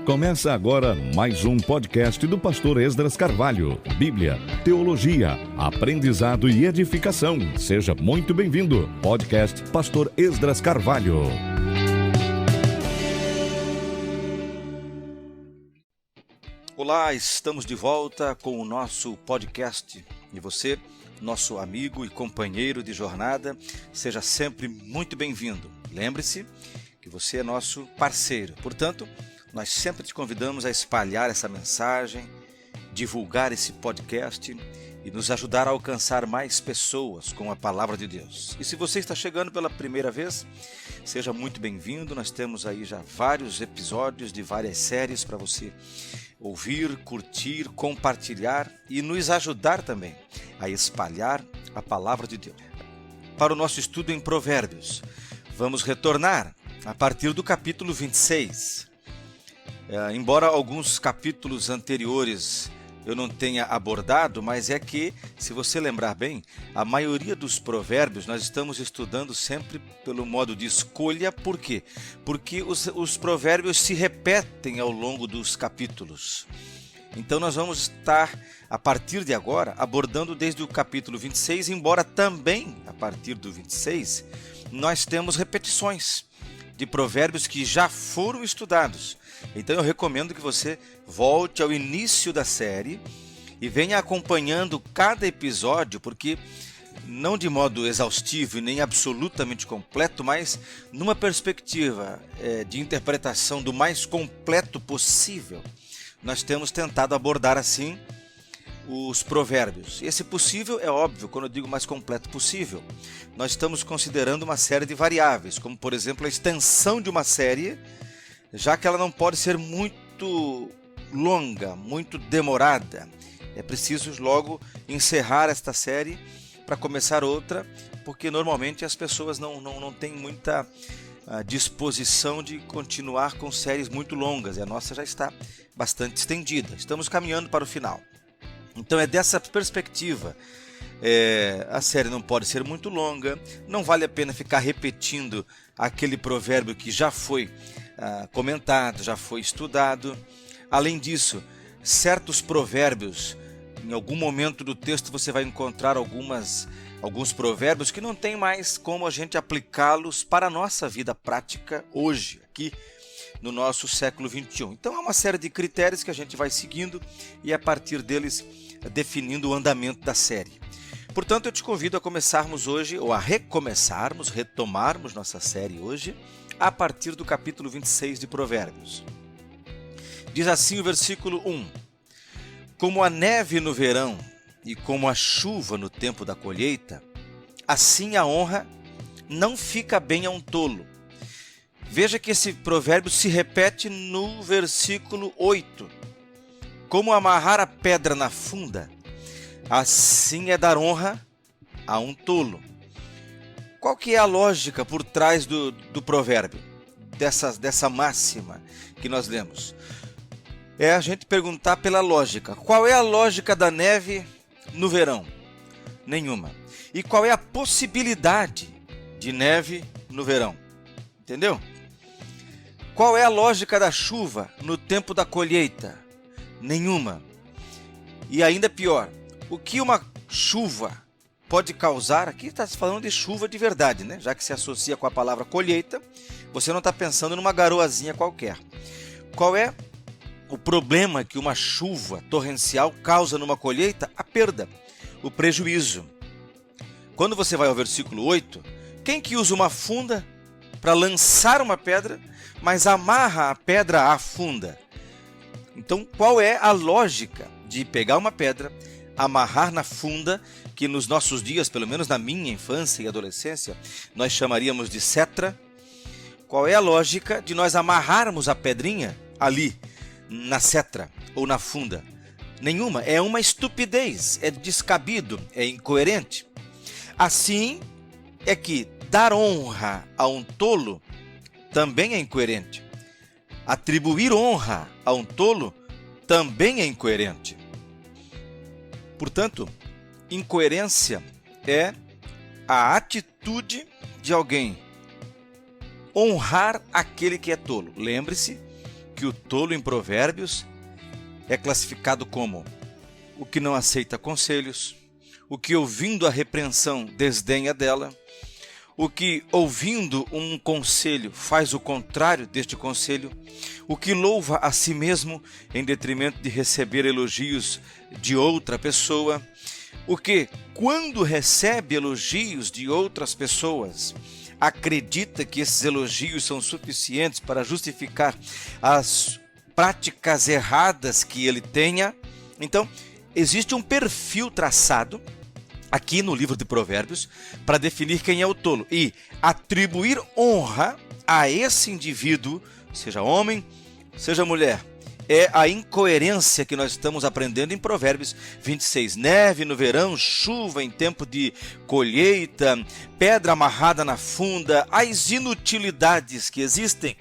Começa agora mais um podcast do pastor Esdras Carvalho. Bíblia, teologia, aprendizado e edificação. Seja muito bem-vindo. Podcast pastor Esdras Carvalho. Olá, estamos de volta com o nosso podcast. E você, nosso amigo e companheiro de jornada, seja sempre muito bem-vindo. Lembre-se que você é nosso parceiro. Portanto, nós sempre te convidamos a espalhar essa mensagem, divulgar esse podcast e nos ajudar a alcançar mais pessoas com a palavra de Deus. E se você está chegando pela primeira vez, seja muito bem-vindo. Nós temos aí já vários episódios de várias séries para você ouvir, curtir, compartilhar e nos ajudar também a espalhar a palavra de Deus. Para o nosso estudo em Provérbios, vamos retornar a partir do capítulo 26. Embora alguns capítulos anteriores eu não tenha abordado, mas é que, se você lembrar bem, a maioria dos provérbios nós estamos estudando sempre pelo modo de escolha. Por quê? Porque os provérbios se repetem ao longo dos capítulos. Então nós vamos estar, a partir de agora, abordando desde o capítulo 26, embora também, a partir do 26, nós temos repetições de provérbios que já foram estudados. Então eu recomendo que você volte ao início da série e venha acompanhando cada episódio, porque não de modo exaustivo e nem absolutamente completo, mas numa perspectiva de interpretação do mais completo possível, nós temos tentado abordar assim os provérbios. Esse possível é óbvio, quando eu digo mais completo possível. Nós estamos considerando uma série de variáveis, como por exemplo a extensão de uma série, já que ela não pode ser muito longa, muito demorada. É preciso logo encerrar esta série para começar outra, porque normalmente as pessoas não têm muita disposição de continuar com séries muito longas, e a nossa já está bastante estendida. Estamos caminhando para o final. Então é dessa perspectiva. A série não pode ser muito longa, não vale a pena ficar repetindo aquele provérbio que já foi comentado, já foi estudado. Além disso, certos provérbios, em algum momento do texto você vai encontrar alguns provérbios que não tem mais como a gente aplicá-los para a nossa vida prática hoje, aqui no nosso século XXI. Então é uma série de critérios que a gente vai seguindo e a partir deles definindo o andamento da série. Portanto, eu te convido a começarmos hoje, ou a retomarmos nossa série hoje, a partir do capítulo 26 de Provérbios. Diz assim o versículo 1: Como a neve no verão e como a chuva no tempo da colheita, assim a honra não fica bem a um tolo. Veja que esse provérbio se repete no versículo 8. Como amarrar a pedra na funda, assim é dar honra a um tolo. Qual que é a lógica por trás do provérbio, dessa máxima que nós lemos? É a gente perguntar pela lógica. Qual é a lógica da neve no verão? Nenhuma. E qual é a possibilidade de neve no verão? Entendeu? Qual é a lógica da chuva no tempo da colheita? Nenhuma. E ainda pior, o que uma chuva pode causar? Aqui está se falando de chuva de verdade, né? Já que se associa com a palavra colheita, você não está pensando numa garoazinha qualquer. Qual é o problema que uma chuva torrencial causa numa colheita? A perda, o prejuízo. Quando você vai ao versículo 8, quem que usa uma funda para lançar uma pedra, mas amarra a pedra à funda? Então, qual é a lógica de pegar uma pedra, amarrar na funda, que nos nossos dias, pelo menos na minha infância e adolescência, nós chamaríamos de cetra? Qual é a lógica de nós amarrarmos a pedrinha ali, na cetra ou na funda? Nenhuma. É uma estupidez, é descabido, é incoerente. Assim é que dar honra a um tolo também é incoerente. Atribuir honra a um tolo também é incoerente. Portanto, incoerência é a atitude de alguém honrar aquele que é tolo. Lembre-se que Porque o tolo em Provérbios é classificado como o que não aceita conselhos, o que ouvindo a repreensão desdenha dela, o que ouvindo um conselho faz o contrário deste conselho, o que louva a si mesmo em detrimento de receber elogios de outra pessoa, o que, quando recebe elogios de outras pessoas, acredita que esses elogios são suficientes para justificar as práticas erradas que ele tenha. Então, existe um perfil traçado aqui no livro de Provérbios para definir quem é o tolo e atribuir honra a esse indivíduo, seja homem, seja mulher. É a incoerência que nós estamos aprendendo em Provérbios 26. Neve no verão, chuva em tempo de colheita, pedra amarrada na funda, as inutilidades que existem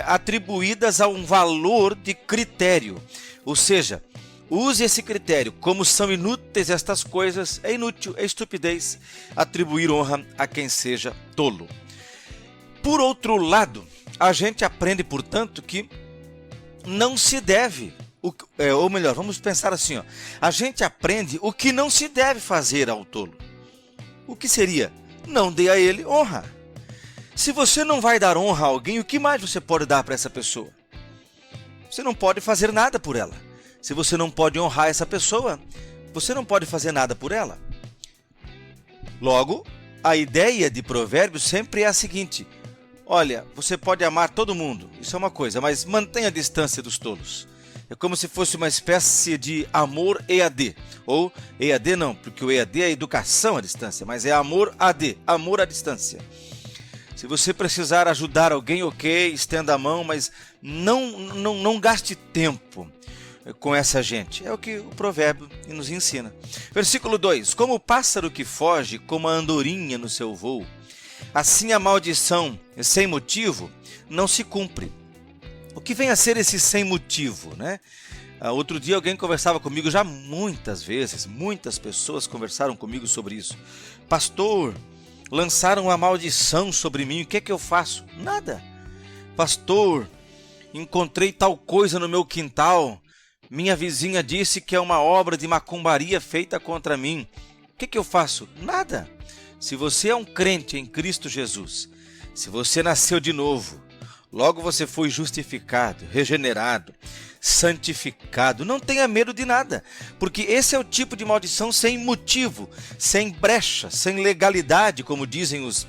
atribuídas a um valor de critério. Ou seja, use esse critério. Como são inúteis estas coisas, é inútil, é estupidez atribuir honra a quem seja tolo. Por outro lado, a gente aprende, portanto, que não se deve, ou melhor, vamos pensar assim, a gente aprende o que não se deve fazer ao tolo. O que seria? Não dê a ele honra. Se você não vai dar honra a alguém, o que mais você pode dar para essa pessoa? Você não pode fazer nada por ela. Se você não pode honrar essa pessoa, você não pode fazer nada por ela. Logo, a ideia de Provérbios sempre é a seguinte: olha, você pode amar todo mundo, isso é uma coisa, mas mantenha a distância dos tolos. É como se fosse uma espécie de amor EAD. Ou EAD não, porque o EAD é educação à distância, mas é amor AD, amor à distância. Se você precisar ajudar alguém, ok, estenda a mão, mas não gaste tempo com essa gente. É o que o provérbio nos ensina. Versículo 2. Como o pássaro que foge, como a andorinha no seu voo, assim a maldição sem motivo não se cumpre. O que vem a ser esse sem motivo, né? Outro dia alguém conversava comigo, já muitas vezes, muitas pessoas conversaram comigo sobre isso. Pastor, lançaram uma maldição sobre mim, o que é que eu faço? Nada. Pastor, encontrei tal coisa no meu quintal, minha vizinha disse que é uma obra de macumbaria feita contra mim. O que é que eu faço? Nada. Se você é um crente em Cristo Jesus, se você nasceu de novo, logo você foi justificado, regenerado, santificado, não tenha medo de nada, porque esse é o tipo de maldição sem motivo, sem brecha, sem legalidade, como dizem os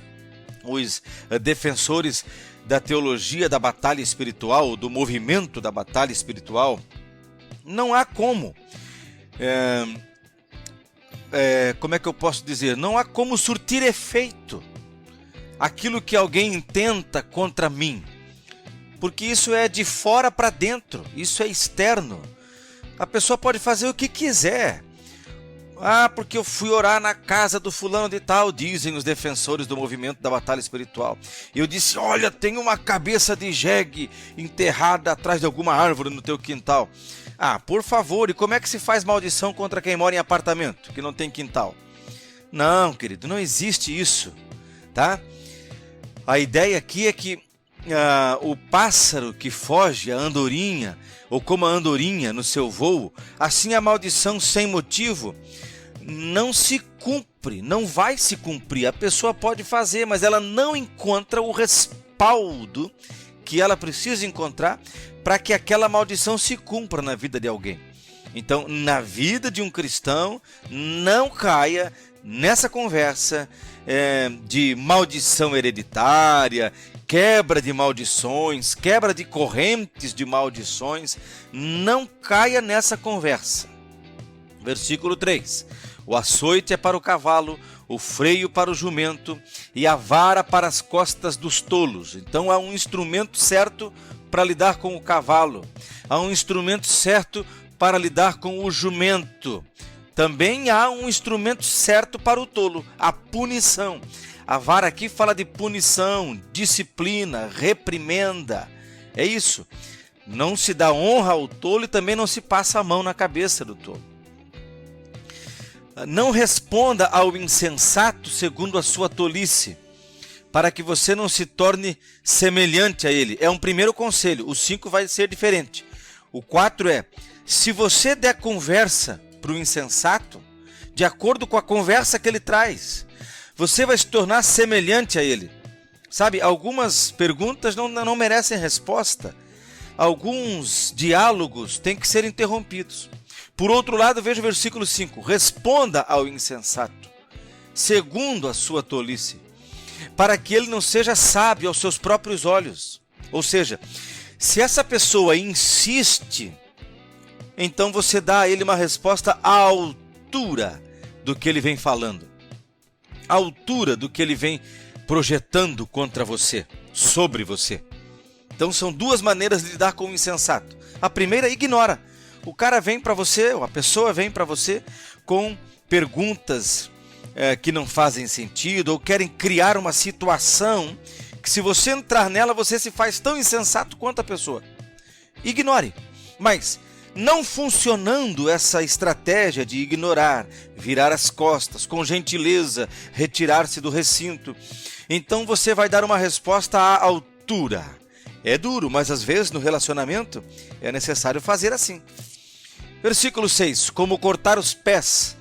defensores da teologia da batalha espiritual, do movimento da batalha espiritual. Não há como. Como é que eu posso dizer? Não há como surtir efeito aquilo que alguém intenta contra mim, porque isso é de fora para dentro, isso é externo. A pessoa pode fazer o que quiser. Porque eu fui orar na casa do fulano de tal, dizem os defensores do movimento da batalha espiritual. Eu disse, olha, tem uma cabeça de jegue enterrada atrás de alguma árvore no teu quintal. Por favor, e como é que se faz maldição contra quem mora em apartamento, que não tem quintal? Não, querido, não existe isso, tá? A ideia aqui é que o pássaro que foge, a andorinha, ou como a andorinha no seu voo, assim a maldição sem motivo não se cumpre, não vai se cumprir. A pessoa pode fazer, mas ela não encontra o respaldo que ela precisa encontrar para que aquela maldição se cumpra na vida de alguém. Então, na vida de um cristão, não caia nessa conversa de maldição hereditária, quebra de maldições, quebra de correntes de maldições. Não caia nessa conversa. Versículo 3. O açoite é para o cavalo, o freio para o jumento e a vara para as costas dos tolos. Então há um instrumento certo para lidar com o cavalo. Há um instrumento certo para lidar com o jumento. Também há um instrumento certo para o tolo, a punição. A vara aqui fala de punição, disciplina, reprimenda. É isso. Não se dá honra ao tolo e também não se passa a mão na cabeça do tolo. Não responda ao insensato segundo a sua tolice, para que você não se torne semelhante a ele. É um primeiro conselho. O 5 vai ser diferente. O 4 é, se você der conversa para o insensato, de acordo com a conversa que ele traz, você vai se tornar semelhante a ele. Sabe, algumas perguntas não merecem resposta. Alguns diálogos têm que ser interrompidos. Por outro lado, veja o versículo 5. Responda ao insensato, segundo a sua tolice, para que ele não seja sábio aos seus próprios olhos. Ou seja, se essa pessoa insiste, então você dá a ele uma resposta à altura do que ele vem falando, à altura do que ele vem projetando contra você, sobre você. Então são duas maneiras de lidar com o insensato. A primeira, ignora. O cara vem para você, ou a pessoa vem para você com perguntas que não fazem sentido, ou querem criar uma situação que, se você entrar nela, você se faz tão insensato quanto a pessoa. Ignore. Mas, não funcionando essa estratégia de ignorar, virar as costas, com gentileza, retirar-se do recinto, então você vai dar uma resposta à altura. É duro, mas às vezes no relacionamento é necessário fazer assim. Versículo 6. Como cortar os pés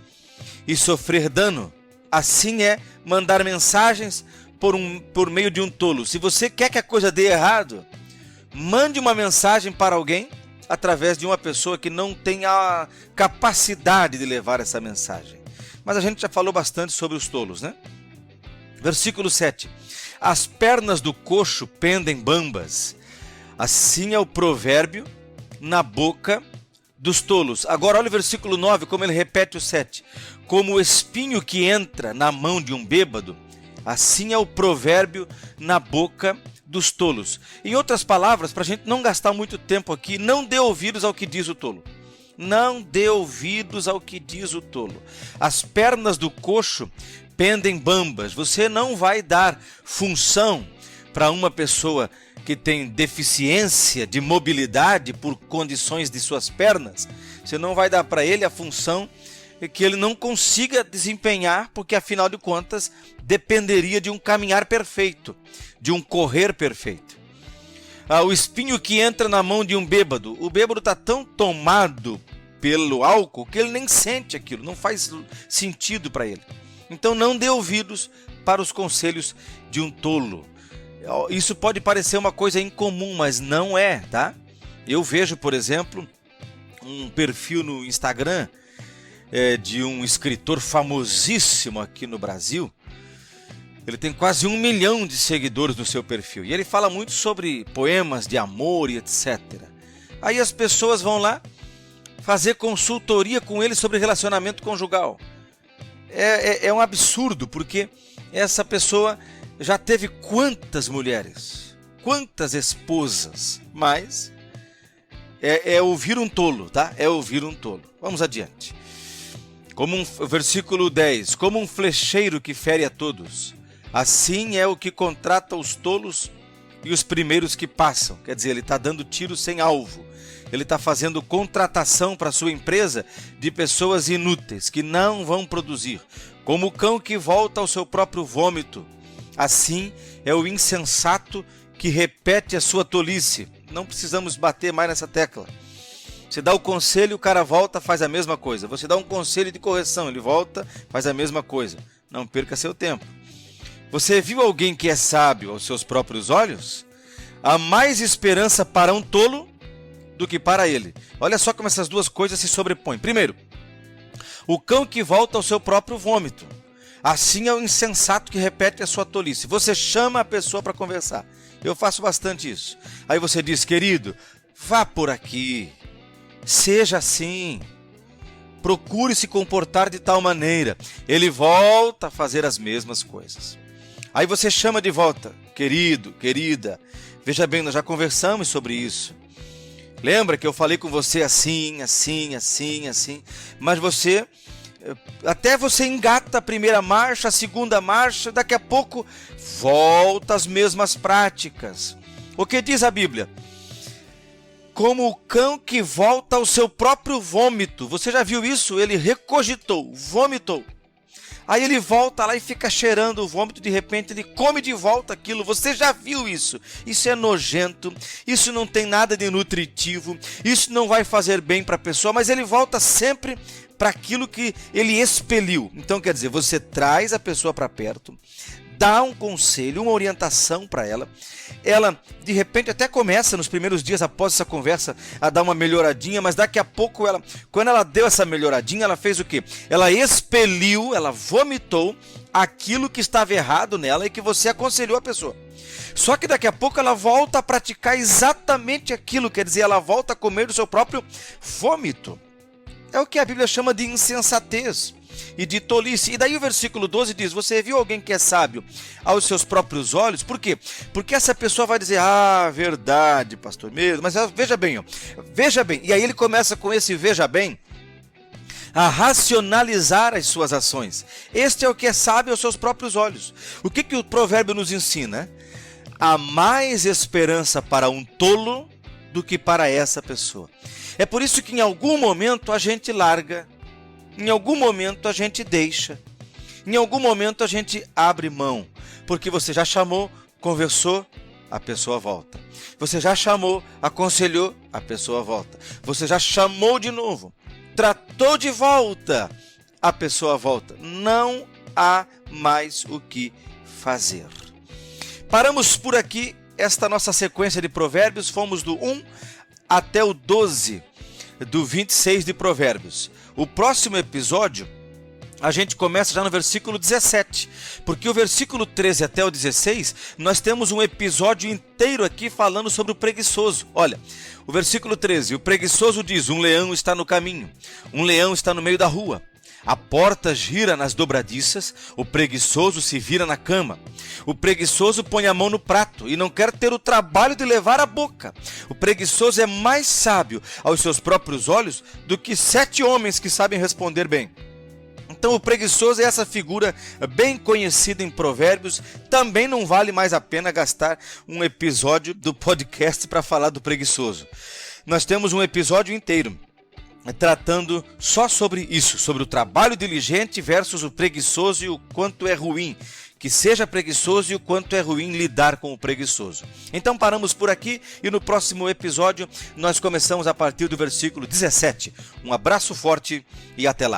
e sofrer dano, assim é mandar mensagens por meio de um tolo. Se você quer que a coisa dê errado, mande uma mensagem para alguém através de uma pessoa que não tem a capacidade de levar essa mensagem. Mas a gente já falou bastante sobre os tolos, né? Versículo 7. As pernas do coxo pendem bambas. Assim é o provérbio na boca dos tolos. Agora olha o versículo 9, como ele repete o 7. Como o espinho que entra na mão de um bêbado, assim é o provérbio na boca dos tolos. Em outras palavras, para a gente não gastar muito tempo aqui, não dê ouvidos ao que diz o tolo. Não dê ouvidos ao que diz o tolo. As pernas do coxo pendem bambas. Você não vai dar função para uma pessoa que tem deficiência de mobilidade por condições de suas pernas. Você não vai dar para ele a função que ele não consiga desempenhar, porque afinal de contas dependeria de um caminhar perfeito, de um correr perfeito. O espinho que entra na mão de um bêbado. O bêbado está tão tomado pelo álcool que ele nem sente aquilo, não faz sentido para ele. Então não dê ouvidos para os conselhos de um tolo. Isso pode parecer uma coisa incomum, mas não é, tá? Eu vejo, por exemplo, um perfil no Instagram de um escritor famosíssimo aqui no Brasil. Ele tem quase 1 milhão de seguidores no seu perfil. E ele fala muito sobre poemas de amor e etc. Aí as pessoas vão lá fazer consultoria com ele sobre relacionamento conjugal. É um absurdo, porque essa pessoa já teve quantas mulheres, quantas esposas, mas é ouvir um tolo, tá? É ouvir um tolo. Vamos adiante. Versículo 10. Como um flecheiro que fere a todos, assim é o que contrata os tolos e os primeiros que passam. Quer dizer, ele está dando tiro sem alvo. Ele está fazendo contratação para sua empresa de pessoas inúteis, que não vão produzir. Como o cão que volta ao seu próprio vômito, assim é o insensato que repete a sua tolice. Não precisamos bater mais nessa tecla. Você dá o conselho, o cara volta, faz a mesma coisa. Você dá um conselho de correção, ele volta, faz a mesma coisa. Não perca seu tempo. Você viu alguém que é sábio aos seus próprios olhos? Há mais esperança para um tolo do que para ele. Olha só como essas duas coisas se sobrepõem. Primeiro, o cão que volta ao seu próprio vômito. Assim é o insensato que repete a sua tolice. Você chama a pessoa para conversar. Eu faço bastante isso. Aí você diz, querido, vá por aqui. Seja assim. Procure se comportar de tal maneira. Ele volta a fazer as mesmas coisas. Aí você chama de volta, querido, querida. Veja bem, nós já conversamos sobre isso. Lembra que eu falei com você assim, assim, assim, assim. Mas até você engata a primeira marcha, a segunda marcha, daqui a pouco volta às mesmas práticas. O que diz a Bíblia? Como o cão que volta ao seu próprio vômito. Você já viu isso? Ele recogitou, vomitou. Aí ele volta lá e fica cheirando o vômito, de repente ele come de volta aquilo. Você já viu isso? Isso é nojento, isso não tem nada de nutritivo, isso não vai fazer bem para a pessoa, mas ele volta sempre para aquilo que ele expeliu. Então quer dizer, você traz a pessoa para perto, dá um conselho, uma orientação para ela. Ela, de repente, até começa nos primeiros dias após essa conversa a dar uma melhoradinha, mas daqui a pouco, quando ela deu essa melhoradinha, ela fez o quê? Ela expeliu, ela vomitou aquilo que estava errado nela e que você aconselhou a pessoa. Só que daqui a pouco ela volta a praticar exatamente aquilo, quer dizer, ela volta a comer do seu próprio vômito. É o que a Bíblia chama de insensatez e de tolice. E daí o versículo 12 diz, você viu alguém que é sábio aos seus próprios olhos? Por quê? Porque essa pessoa vai dizer, verdade, pastor, mesmo. Mas veja bem, veja bem. E aí ele começa com esse veja bem, a racionalizar as suas ações. Este é o que é sábio aos seus próprios olhos. O que o provérbio nos ensina? Há mais esperança para um tolo do que para essa pessoa. É por isso que em algum momento a gente larga, em algum momento a gente deixa, em algum momento a gente abre mão, porque você já chamou, conversou, a pessoa volta. Você já chamou, aconselhou, a pessoa volta. Você já chamou de novo, tratou de volta, a pessoa volta. Não há mais o que fazer. Paramos por aqui esta nossa sequência de provérbios, fomos do 1 até o 12, do 26 de Provérbios. O próximo episódio, a gente começa já no versículo 17, porque o versículo 13 até o 16, nós temos um episódio inteiro aqui falando sobre o preguiçoso. Olha, o versículo 13, o preguiçoso diz, um leão está no caminho, um leão está no meio da rua. A porta gira nas dobradiças, o preguiçoso se vira na cama. O preguiçoso põe a mão no prato e não quer ter o trabalho de levar à boca. O preguiçoso é mais sábio aos seus próprios olhos do que 7 homens que sabem responder bem. Então o preguiçoso é essa figura bem conhecida em Provérbios. Também não vale mais a pena gastar um episódio do podcast para falar do preguiçoso. Nós temos um episódio inteiro tratando só sobre isso, sobre o trabalho diligente versus o preguiçoso e o quanto é ruim que seja preguiçoso e o quanto é ruim lidar com o preguiçoso. Então paramos por aqui e no próximo episódio nós começamos a partir do versículo 17. Um abraço forte e até lá.